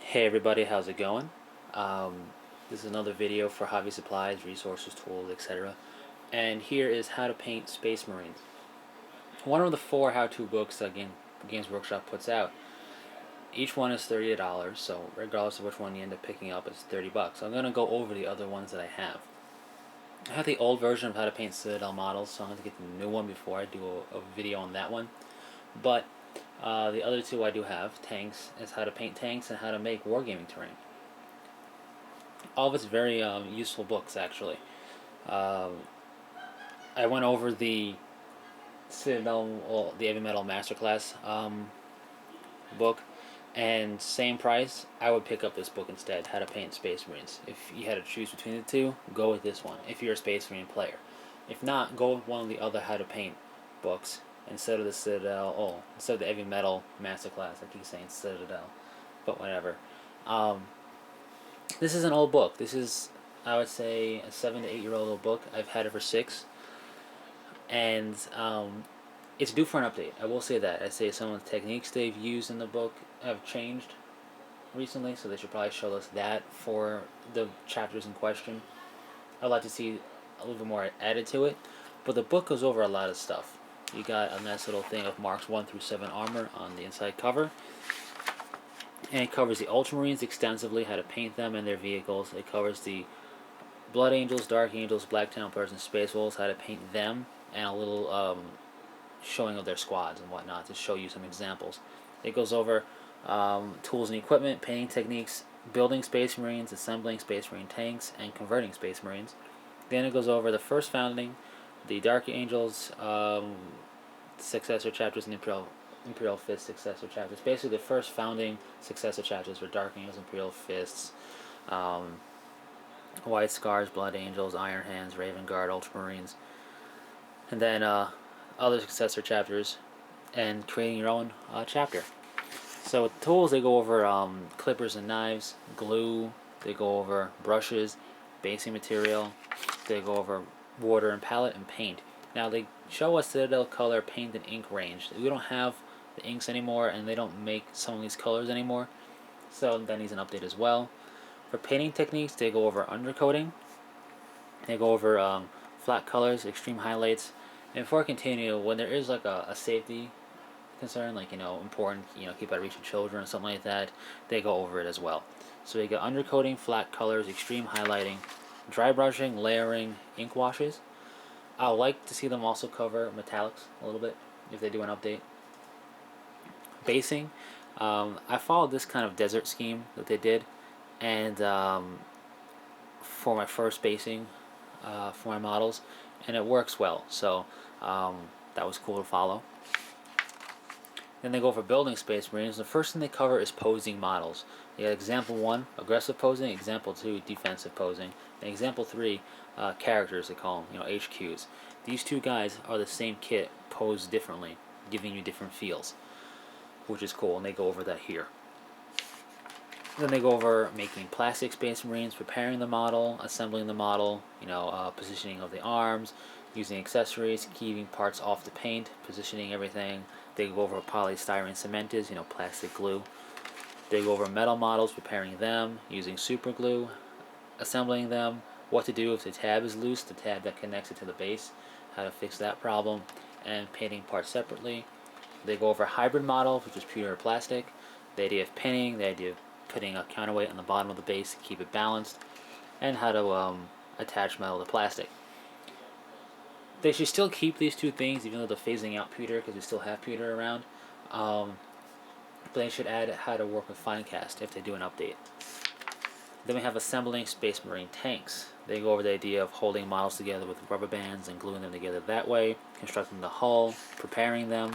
Hey everybody, how's it going? This is another video for hobby supplies, resources, tools, etc. And here is how to paint Space Marines. One of the 4 how-to books that Games Workshop puts out. Each one is $30, so regardless of which one you end up picking up, it's $30. I'm going to go over the other ones that I have. I have the old version of how to paint Citadel models, so I'm going to get the new one before I do a video on that one. But the other 2 I do have, tanks, is how to paint tanks and how to make wargaming terrain. All of it's very useful books, actually. I went over the Citadel, the Heavy Metal Masterclass book, and same price, I would pick up this book instead, How to Paint Space Marines. If you had to choose between the 2, go with this one, if you're a Space Marine player. If not, go with one of the other How to Paint books, instead of the Citadel, instead of the Heavy Metal Masterclass. I keep saying Citadel, but whatever. This is an old book. This is, I would say, a 7 to 8 year old book. I've had it for 6, and it's due for an update. I will say that. I say some of the techniques they've used in the book have changed recently, so they should probably show us that for the chapters in question. I'd like to see a little bit more added to it, but the book goes over a lot of stuff. You got a nice little thing of Marks 1 through 7 armor on the inside cover. And it covers the Ultramarines extensively, how to paint them and their vehicles. It covers the Blood Angels, Dark Angels, Black Templars, and Space Wolves, how to paint them, and a little showing of their squads and whatnot to show you some examples. It goes over tools and equipment, painting techniques, building Space Marines, assembling Space Marine tanks, and converting Space Marines. Then it goes over the first founding, the Dark Angels, Successor chapters, and Imperial Fist Successor chapters. Basically, the first founding Successor chapters were Dark Angels, Imperial Fists, White Scars, Blood Angels, Iron Hands, Raven Guard, Ultramarines, and then other Successor chapters, and creating your own chapter. So with tools, they go over clippers and knives, glue, they go over brushes, basing material, they go over water and palette and paint. Now they show us Citadel color, paint, and ink range. We don't have the inks anymore, and they don't make some of these colors anymore, so that needs an update as well. For painting techniques, they go over undercoating, they go over flat colors, extreme highlights, and before I continue, when there is like a safety concern, like important, keep out of reach of children or something like that, they go over it as well. So you got undercoating, flat colors, extreme highlighting, dry brushing, layering, ink washes. I would like to see them also cover metallics a little bit if they do an update. Basing, I followed this kind of desert scheme that they did, and for my first basing for my models, and it works well, so that was cool to follow. Then they go for building Space Marines. The first thing they cover is posing models. You got example 1, aggressive posing, example 2, defensive posing, and example 3, characters, they call them, HQs. These 2 guys are the same kit, posed differently, giving you different feels, which is cool, and they go over that here. Then they go over making plastic Space Marines, preparing the model, assembling the model, positioning of the arms, using accessories, keeping parts off the paint, positioning everything. They go over polystyrene cementers, plastic glue. They go over metal models, preparing them, using super glue, assembling them, what to do if the tab is loose, the tab that connects it to the base, how to fix that problem, and painting parts separately. They go over hybrid models, which is pure plastic, the idea of pinning, the idea of putting a counterweight on the bottom of the base to keep it balanced, and how to attach metal to plastic. They should still keep these 2 things, even though they're phasing out pewter, because we still have pewter around. But they should add how to work with Finecast if they do an update. Then we have assembling Space Marine tanks. They go over the idea of holding models together with rubber bands and gluing them together that way, constructing the hull, preparing them.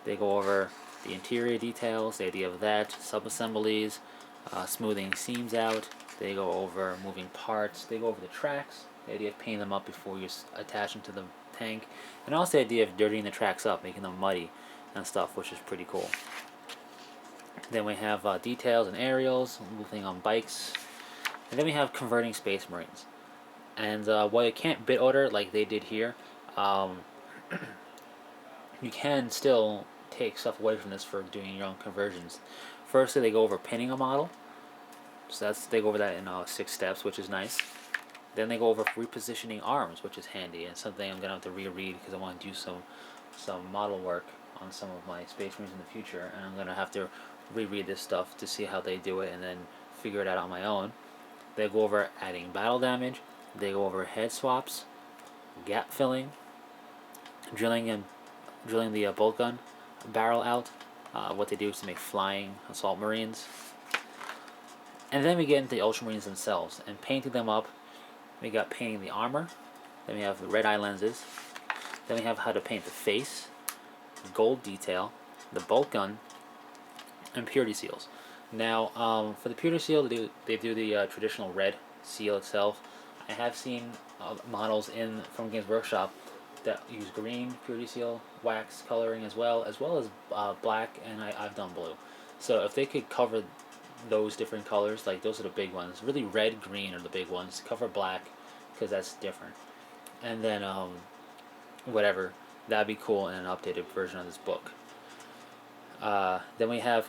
They go over the interior details, the idea of that, sub-assemblies, smoothing seams out. They go over moving parts. They go over the tracks, the idea of painting them up before you attach them to the tank, and also the idea of dirtying the tracks up, making them muddy and stuff, which is pretty cool. Then we have details and aerials, moving on bikes, and then we have converting Space Marines. And while you can't bit order like they did here, you can still take stuff away from this for doing your own conversions. Firstly, they go over pinning a model. So they go over that in 6 steps, which is nice. Then they go over repositioning arms, which is handy, and something I'm gonna have to reread because I want to do some model work on some of my Space Marines in the future, and I'm gonna have to reread this stuff to see how they do it and then figure it out on my own. They go over adding battle damage. They go over head swaps, gap filling, drilling the bolt gun barrel out. What they do is to make flying assault marines. And then we get into the Ultramarines themselves and painting them up. We got painting the armor. Then we have the red eye lenses. Then we have how to paint the face, gold detail, the bolt gun, and purity seals. Now, for the purity seal, they do the traditional red seal itself. I have seen models from Games Workshop that use green purity seal wax coloring as well as black, and I've done blue. So if they could cover those different colors, like those are the big ones. Really, red, green are the big ones. Cover black because that's different. And then whatever, that'd be cool in an updated version of this book. Then we have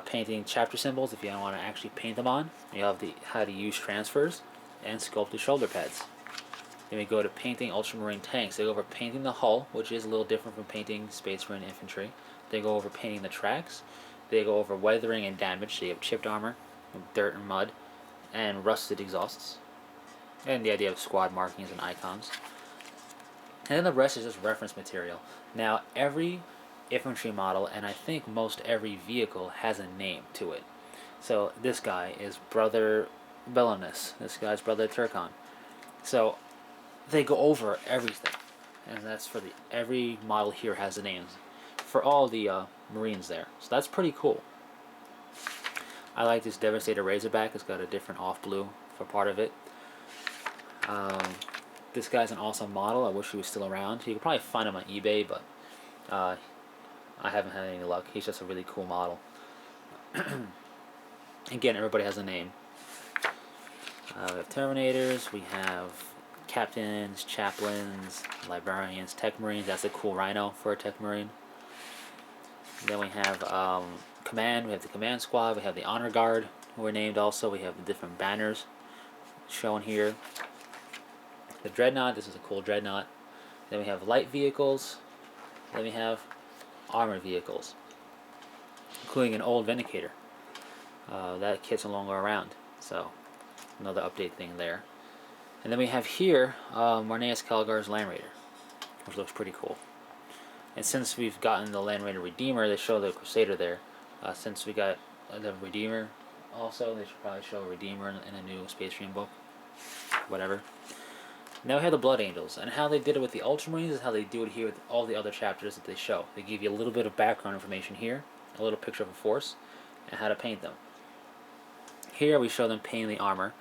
painting chapter symbols if you don't want to actually paint them on. You have how to use transfers and sculpted shoulder pads. Then we go to painting Ultramarine tanks. They go over painting the hull, which is a little different from painting Space Marine infantry. They go over painting the tracks. They go over weathering and damage. So you have chipped armor, dirt and mud, and rusted exhausts. And the idea of squad markings and icons. And then the rest is just reference material. Now, every infantry model, and I think most every vehicle, has a name to it. So this guy is Brother Belinus. This guy's Brother Turkon. So they go over everything. And that's for every model here has the names for all the Marines there. So that's pretty cool. I like this Devastator Razorback. It's got a different off blue for part of it. This guy's an awesome model. I wish he was still around. You could probably find him on eBay, but I haven't had any luck. He's just a really cool model. Again, everybody has a name. We have Terminators. We have Captains, Chaplains, Librarians, Tech Marines. That's a cool Rhino for a Tech Marine. Then we have Command. We have the Command Squad. We have the Honor Guard, who are named also. We have the different banners shown here. The Dreadnought. This is a cool Dreadnought. Then we have light vehicles. Then we have armored vehicles, including an old Vindicator. That kit's no longer around, so another update thing there. And then we have here Marneus Calgar's Land Raider, which looks pretty cool. And since we've gotten the Land Raider Redeemer, they show the Crusader there. Since we got the Redeemer also, they should probably show a Redeemer in a new Space Marine book. Whatever. Now we have the Blood Angels, and how they did it with the Ultramarines is how they do it here with all the other chapters that they show. They give you a little bit of background information here, a little picture of a force, and how to paint them. Here we show them painting the armor,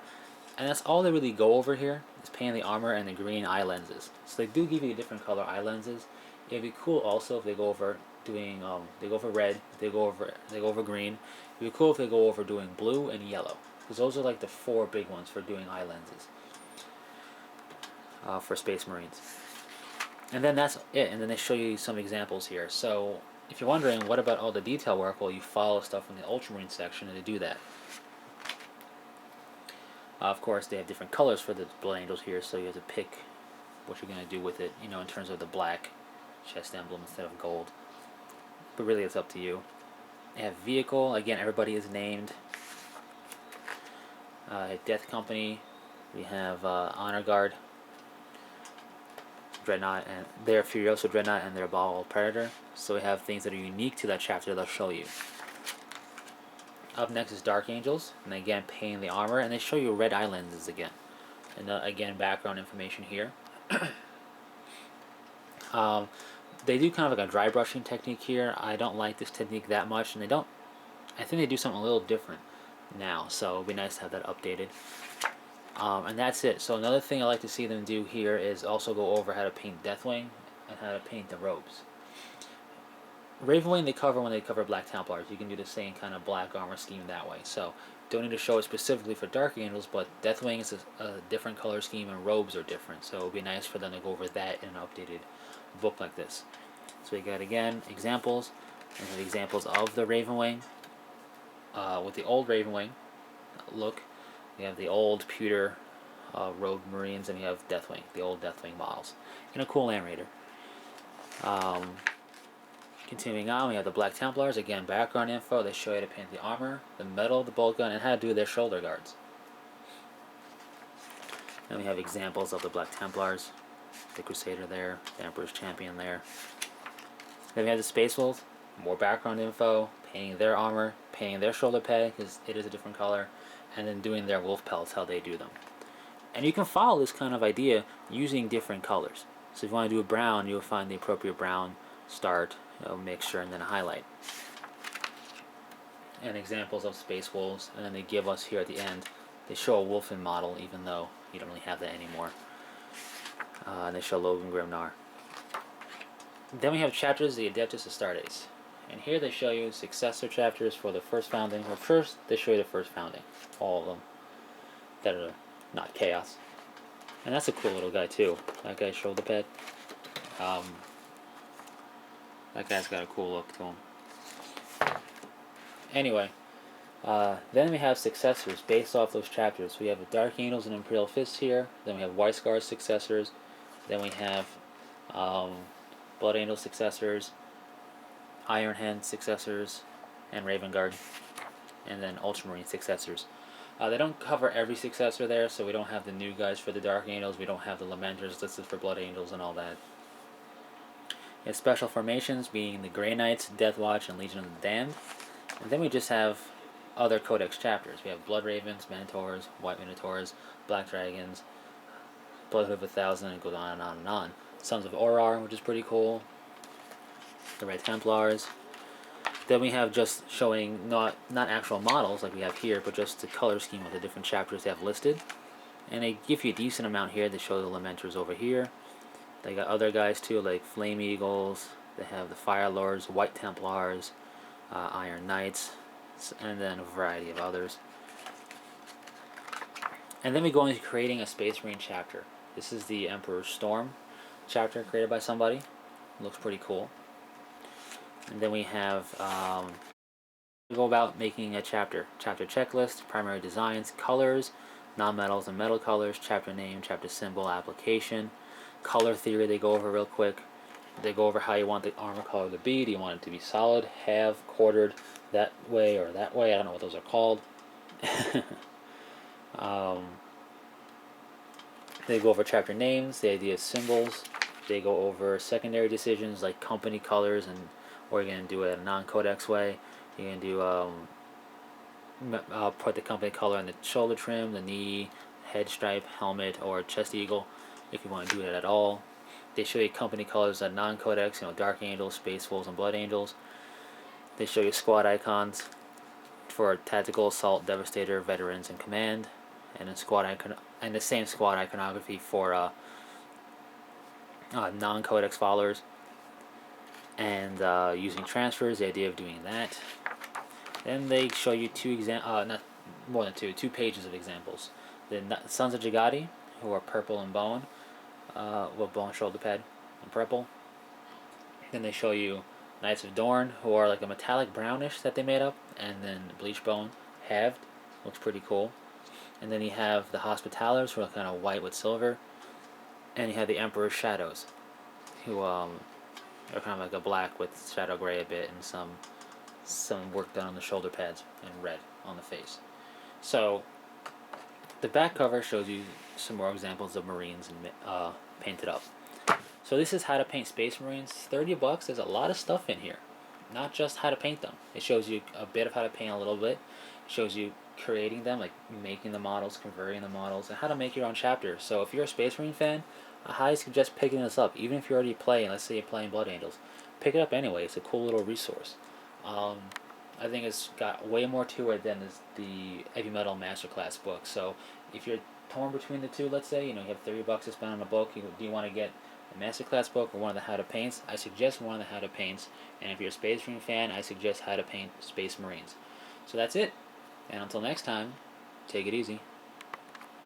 and that's all they really go over here, is painting the armor and the green eye lenses. So they do give you different color eye lenses. It'd be cool also if they go over doing, they go over red, they go over green. It'd be cool if they go over doing blue and yellow, because those are like the 4 big ones for doing eye lenses. For Space Marines. And then that's it, and then they show you some examples here. So if you're wondering what about all the detail work, well, you follow stuff from the Ultramarine section and to do that. Of course, they have different colors for the Blood Angels here, so you have to pick what you're going to do with it, you know, in terms of the black chest emblem instead of gold. But really, it's up to you. They have vehicle. Again, everybody is named. Death Company. We have Honor Guard, Dreadnought, and their Furioso Dreadnought and their Ball Predator. So we have things that are unique to that chapter they'll show you. Up next is Dark Angels, and again painting the armor, and they show you red eye lenses again. And again, background information here. They do kind of like a dry brushing technique here. I don't like this technique that much, and I think they do something a little different now, so it'd be nice to have that updated. And that's it. So another thing I like to see them do here is also go over how to paint Deathwing and how to paint the robes. Ravenwing they cover when they cover Black Templars. You can do the same kind of black armor scheme that way. So don't need to show it specifically for Dark Angels, but Deathwing is a different color scheme and robes are different. So it would be nice for them to go over that in an updated book like this. So we got, again, examples. And we have examples of the Raven Wing. With the old Raven Wing look, you have the old pewter Rogue Marines, and you have Deathwing, the old Deathwing models, in a cool Land Raider. Continuing on, we have the Black Templars. Again, background info. They show you how to paint the armor, the metal, the bolt gun, and how to do their shoulder guards. Then we have examples of the Black Templars, the Crusader there, the Emperor's Champion there. Then we have the Space Wolves, more background info, painting their armor, painting their shoulder pad because it is a different color, and then doing their wolf pelts, how they do them. And you can follow this kind of idea using different colors. So if you want to do a brown, you'll find the appropriate brown, start, mixture, and then a highlight. And examples of Space Wolves, and then they give us here at the end, they show a Wolfen model, even though you don't really have that anymore. And they show Logan Grimnar. Then we have chapters, the Adeptus Astartes. And here they show you Successor chapters for the first founding. Or first, they show you the first founding. All of them. That are not chaos. And that's a cool little guy too. That guy's shoulder pad. That guy's got a cool look to him. Anyway, then we have successors based off those chapters. We have the Dark Angels and Imperial Fists here. Then we have White Scar successors. Then we have Blood Angel successors, Iron Hand successors, and Raven Guard. And then Ultramarine successors. They don't cover every successor there, so we don't have the new guys for the Dark Angels. We don't have the Lamenters listed for Blood Angels and all that. We have special formations being the Grey Knights, Death Watch, and Legion of the Damned. And then we just have other Codex chapters. We have Blood Ravens, Minotaurs, White Minotaurs, Black Dragons, Bloodhood of 1,000, and it goes on and on and on. Sons of Orar, which is pretty cool. The Red Templars. Then we have just showing not actual models like we have here, but just the color scheme of the different chapters they have listed. And they give you a decent amount here. They show the Lamenters over here. They got other guys too, like Flame Eagles. They have the Fire Lords, White Templars, Iron Knights, and then a variety of others. And then we go into creating a Space Marine chapter. This is the Emperor's Storm chapter created by somebody. It looks pretty cool. And then we have we go about making a chapter checklist, primary designs, colors, non-metals and metal colors, chapter name, chapter symbol, application, color theory. They go over real quick. They go over how you want the armor color to be. Do you want it to be solid, half, quartered, that way or that way? I don't know what those are called. They go over chapter names, the idea of symbols. They go over secondary decisions like company colors, and or you're going to do it a non-codex way. You're going to do put the company color on the shoulder trim, the knee, head stripe, helmet, or chest eagle, if you want to do it at all. They show you company colors at non-codex, Dark Angels, Space Wolves, and Blood Angels. They show you squad icons for Tactical, Assault, Devastator, Veterans, and Command, and then and the same squad iconography for non-codex followers. And using transfers, the idea of doing that. Then they show you two pages of examples. The Sons of Jagati, who are purple and bone, with bone shoulder pad and purple. Then they show you Knights of Dorn, who are like a metallic brownish that they made up, and then bleach bone, halved, looks pretty cool. And then you have the Hospitalers, who are kind of white with silver, and you have the Emperor's Shadows, who are kind of like a black with shadow gray a bit, and some work done on the shoulder pads and red on the face. So the back cover shows you some more examples of Marines and painted up. So this is how to paint Space Marines. $30. There's a lot of stuff in here, not just how to paint them. It shows you a bit of how to paint a little bit. It shows you creating them, like making the models, converting the models, and how to make your own chapter. So if you're a Space Marine fan, I highly suggest picking this up. Even if you're already playing, let's say you're playing Blood Angels, pick it up anyway. It's a cool little resource. I think it's got way more to it than the Heavy Metal Masterclass book. So if you're torn between the two, let's say, you have $30 to spend on a book, do you want to get a Masterclass book or one of the How to Paints? I suggest one of the How to Paints. And if you're a Space Marine fan, I suggest How to Paint Space Marines. So that's it. And until next time, take it easy.